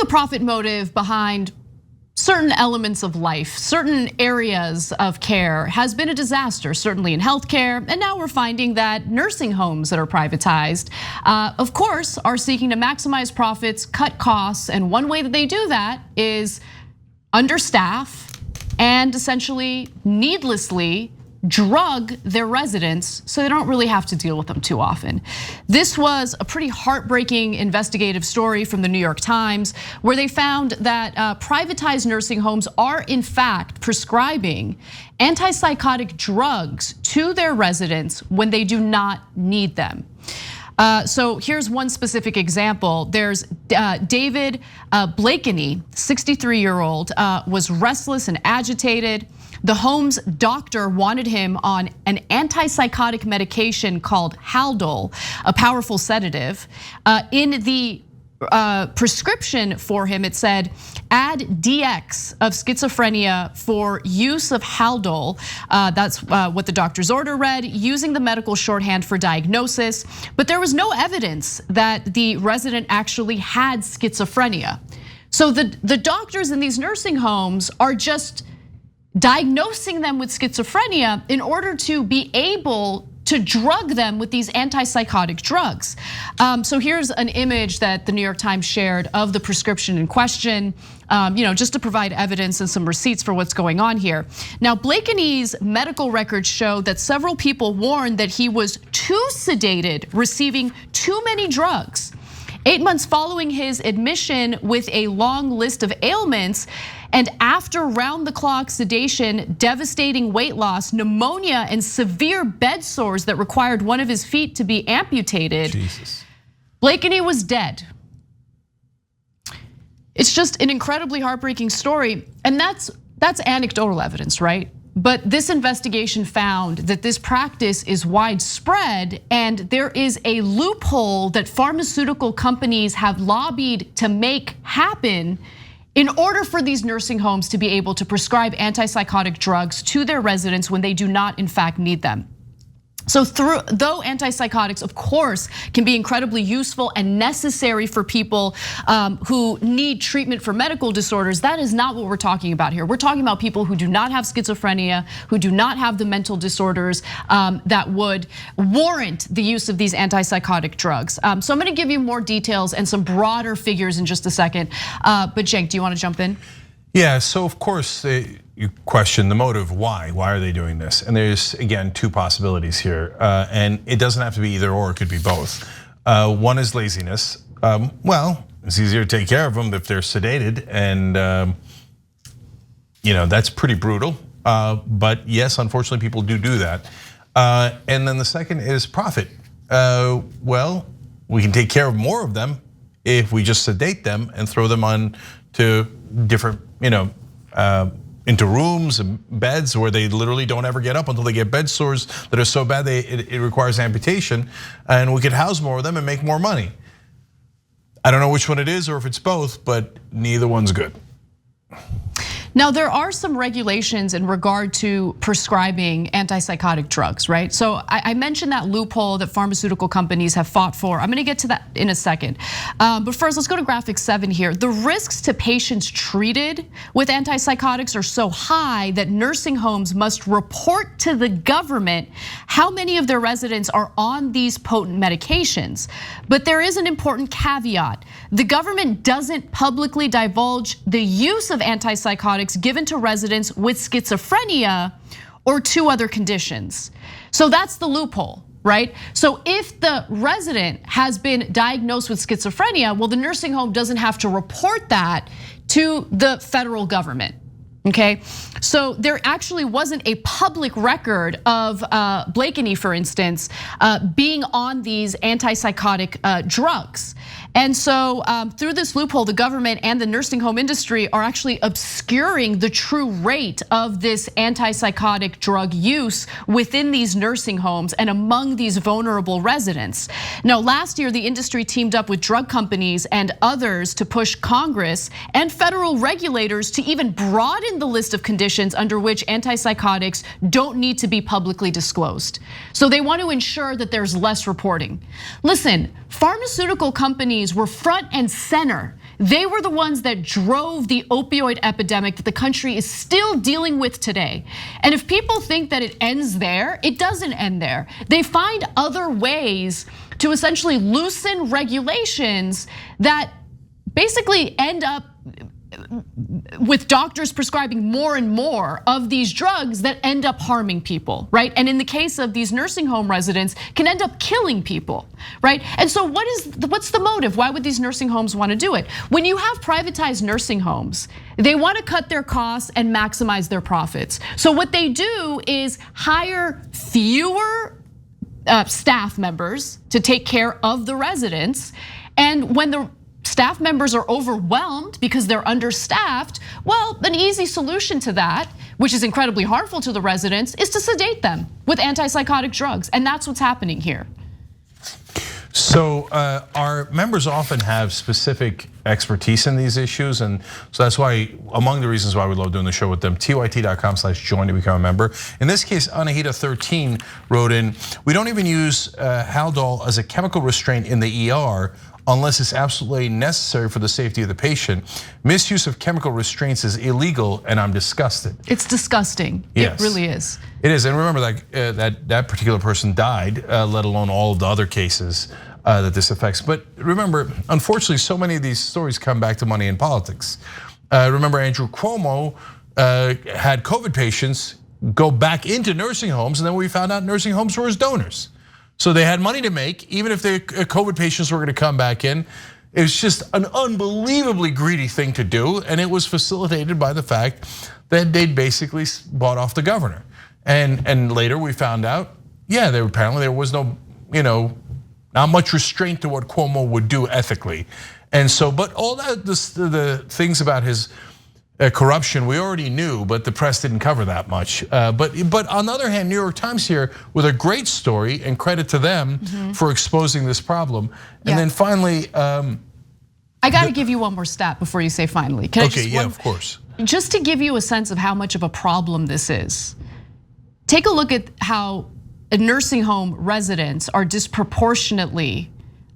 a profit motive behind certain elements of life, certain areas of care has been a disaster, certainly in healthcare. And now we're finding that nursing homes that are privatized, of course, are seeking to maximize profits, cut costs. And one way that they do that is understaff and essentially needlessly drug their residents so they don't really have to deal with them too often. This was a pretty heartbreaking investigative story from the New York Times where they found that privatized nursing homes are in fact prescribing antipsychotic drugs to their residents when they do not need them. So here's one specific example. There's David Blakeney, 63-year-old, was restless and agitated. The home's doctor wanted him on an antipsychotic medication called Haldol, a powerful sedative. In the prescription for him, it said, add DX of schizophrenia for use of Haldol. That's what the doctor's order read, using the medical shorthand for diagnosis. But there was no evidence that the resident actually had schizophrenia. So the doctors in these nursing homes are just diagnosing them with schizophrenia in order to be able to drug them with these antipsychotic drugs. So here's an image that the New York Times shared of the prescription in question, just to provide evidence and some receipts for what's going on here. Now, Blakeney's medical records show that several people warned that he was too sedated, receiving too many drugs. 8 months following his admission with a long list of ailments, and after round-the-clock sedation, devastating weight loss, pneumonia, and severe bed sores that required one of his feet to be amputated, Jesus. Blakeney was dead. It's just an incredibly heartbreaking story, and that's anecdotal evidence, right? But this investigation found that this practice is widespread, and there is a loophole that pharmaceutical companies have lobbied to make happen in order for these nursing homes to be able to prescribe antipsychotic drugs to their residents when they do not in fact need them. So though antipsychotics, of course, can be incredibly useful and necessary for people who need treatment for medical disorders, that is not what we're talking about here. We're talking about people who do not have schizophrenia, who do not have the mental disorders that would warrant the use of these antipsychotic drugs. So I'm gonna give you more details and some broader figures in just a second. But Cenk, do you wanna jump in? Yeah, so of course, you question the motive, why? Why are they doing this? And there's, again, two possibilities here. And it doesn't have to be either or, it could be both. One is laziness. Well, it's easier to take care of them if they're sedated, and that's pretty brutal. But yes, unfortunately, people do that. And then the second is profit. Well, we can take care of more of them if we just sedate them and throw them on to different, into rooms and beds where they literally don't ever get up until they get bed sores that are so bad it requires amputation, and we could house more of them and make more money. I don't know which one it is or if it's both, but neither one's good. Now, there are some regulations in regard to prescribing antipsychotic drugs, right? So I mentioned that loophole that pharmaceutical companies have fought for. I'm gonna get to that in a second. But first, let's go to graphic 7 here. The risks to patients treated with antipsychotics are so high that nursing homes must report to the government how many of their residents are on these potent medications. But there is an important caveat. The government doesn't publicly divulge the use of antipsychotics given to residents with schizophrenia or 2 other conditions. So that's the loophole, right? So if the resident has been diagnosed with schizophrenia, well, the nursing home doesn't have to report that to the federal government. Okay, so there actually wasn't a public record of Blakeney, for instance, being on these antipsychotic drugs. And so through this loophole, the government and the nursing home industry are actually obscuring the true rate of this antipsychotic drug use within these nursing homes and among these vulnerable residents. Now, last year, the industry teamed up with drug companies and others to push Congress and federal regulators to even broaden the list of conditions under which antipsychotics don't need to be publicly disclosed. So they want to ensure that there's less reporting. Listen, pharmaceutical companies were front and center. They were the ones that drove the opioid epidemic that the country is still dealing with today. And if people think that it ends there, it doesn't end there. They find other ways to essentially loosen regulations that basically end up with doctors prescribing more and more of these drugs that end up harming people, right? And in the case of these nursing home residents, can end up killing people, right? And so what's the motive? Why would these nursing homes want to do it? When you have privatized nursing homes, they want to cut their costs and maximize their profits. So what they do is hire fewer staff members to take care of the residents, and when the staff members are overwhelmed because they're understaffed, well, an easy solution to that, which is incredibly harmful to the residents, is to sedate them with antipsychotic drugs. And that's what's happening here. So our members often have specific expertise in these issues, and so that's why, among the reasons why we love doing the show with them, tyt.com/join to become a member. In this case, Anahita 13 wrote in, we don't even use Haldol as a chemical restraint in the ER unless it's absolutely necessary for the safety of the patient. Misuse of chemical restraints is illegal, and I'm disgusted. It's disgusting. Yes. It really is. It is, and remember that particular person died, let alone all of the other cases that this affects. But remember, unfortunately, so many of these stories come back to money and politics. Remember, Andrew Cuomo had COVID patients go back into nursing homes, and then we found out nursing homes were his donors. So they had money to make, even if the COVID patients were gonna come back in. It was just an unbelievably greedy thing to do, and it was facilitated by the fact that they'd basically bought off the governor. And later we found out, yeah, apparently there was no, not much restraint to what Cuomo would do ethically. And so, but all that, the things about his corruption we already knew, but the press didn't cover that much. But on the other hand, New York Times here with a great story, and credit to them for exposing this problem. And then finally, I got to give you one more stat before you say finally. Okay, yeah, of course. Just to give you a sense of how much of a problem this is, take a look at how nursing home residents are disproportionately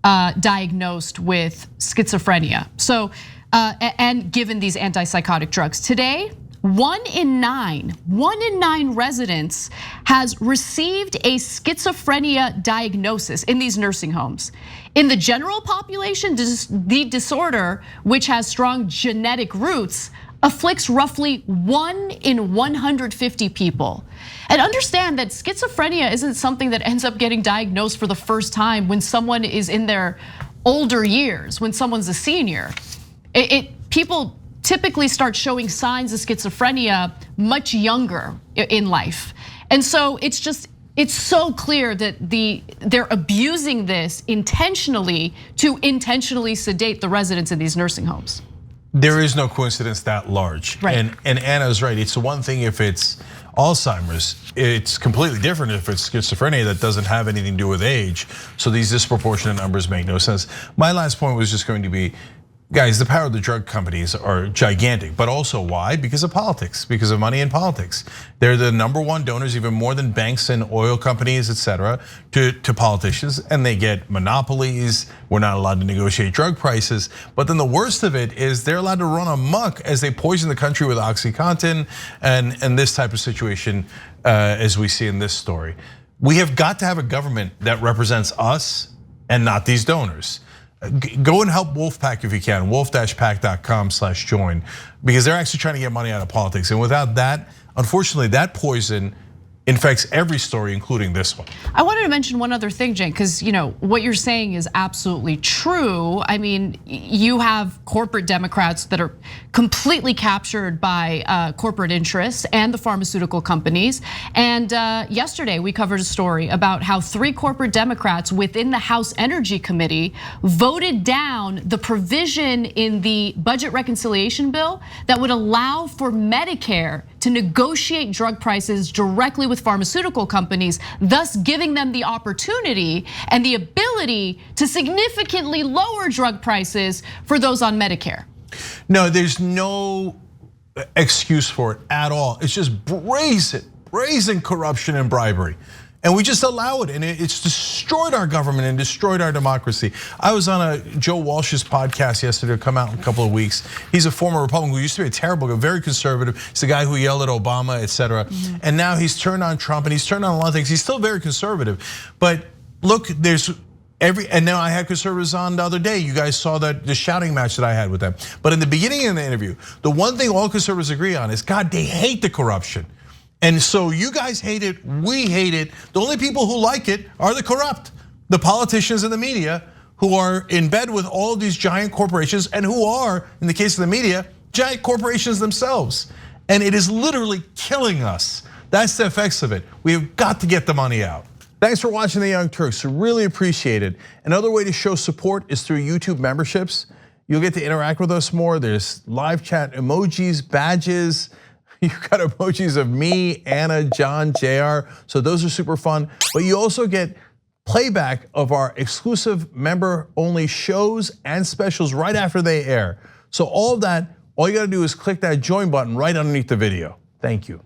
diagnosed with schizophrenia. So, and given these antipsychotic drugs. Today, 1 in 9 residents has received a schizophrenia diagnosis in these nursing homes. In the general population, the disorder, which has strong genetic roots, afflicts roughly 1 in 150 people. And understand that schizophrenia isn't something that ends up getting diagnosed for the first time when someone is in their older years, when someone's a senior. People typically start showing signs of schizophrenia much younger in life. And so it's so clear that they're abusing this intentionally to intentionally sedate the residents in these nursing homes. There is no coincidence that large. Right. And Anna's right, it's one thing if it's Alzheimer's, it's completely different if it's schizophrenia that doesn't have anything to do with age. So these disproportionate numbers make no sense. My last point was just going to be, guys, the power of the drug companies are gigantic, but also why? Because of politics, because of money and politics. They're the #1 donors, even more than banks and oil companies, etc., to politicians, and they get monopolies. We're not allowed to negotiate drug prices. But then the worst of it is they're allowed to run amok as they poison the country with OxyContin and this type of situation, as we see in this story. We have got to have a government that represents us and not these donors. Go and help Wolfpack if you can, wolf-pack.com/join, because they're actually trying to get money out of politics. And without that, unfortunately, that poison infects every story, including this one. I wanted to mention one other thing, Cenk, because what you're saying is absolutely true. I mean, you have corporate Democrats that are completely captured by corporate interests and the pharmaceutical companies. And yesterday we covered a story about how 3 corporate Democrats within the House Energy Committee voted down the provision in the budget reconciliation bill that would allow for Medicare to negotiate drug prices directly with pharmaceutical companies, thus giving them the opportunity and the ability to significantly lower drug prices for those on Medicare. No, there's no excuse for it at all. It's just brazen corruption and bribery. And we just allow it, and it's destroyed our government and destroyed our democracy. I was on a Joe Walsh's podcast yesterday, to come out in a couple of weeks. He's a former Republican who used to be a terrible guy, very conservative. He's the guy who yelled at Obama, etc. And now he's turned on Trump, and he's turned on a lot of things. He's still very conservative. But look, and now I had conservatives on the other day. You guys saw the shouting match that I had with them. But in the beginning of the interview, the one thing all conservatives agree on is, God, they hate the corruption. And so you guys hate it, we hate it. The only people who like it are the corrupt, the politicians and the media, who are in bed with all of these giant corporations, and who are, in the case of the media, giant corporations themselves. And it is literally killing us. That's the effects of it. We have got to get the money out. Thanks for watching The Young Turks, really appreciate it. Another way to show support is through YouTube memberships. You'll get to interact with us more. There's live chat emojis, badges. You've got emojis of me, Anna, John, JR, so those are super fun. But you also get playback of our exclusive member-only shows and specials right after they air. So all of that, all you gotta do is click that join button right underneath the video. Thank you.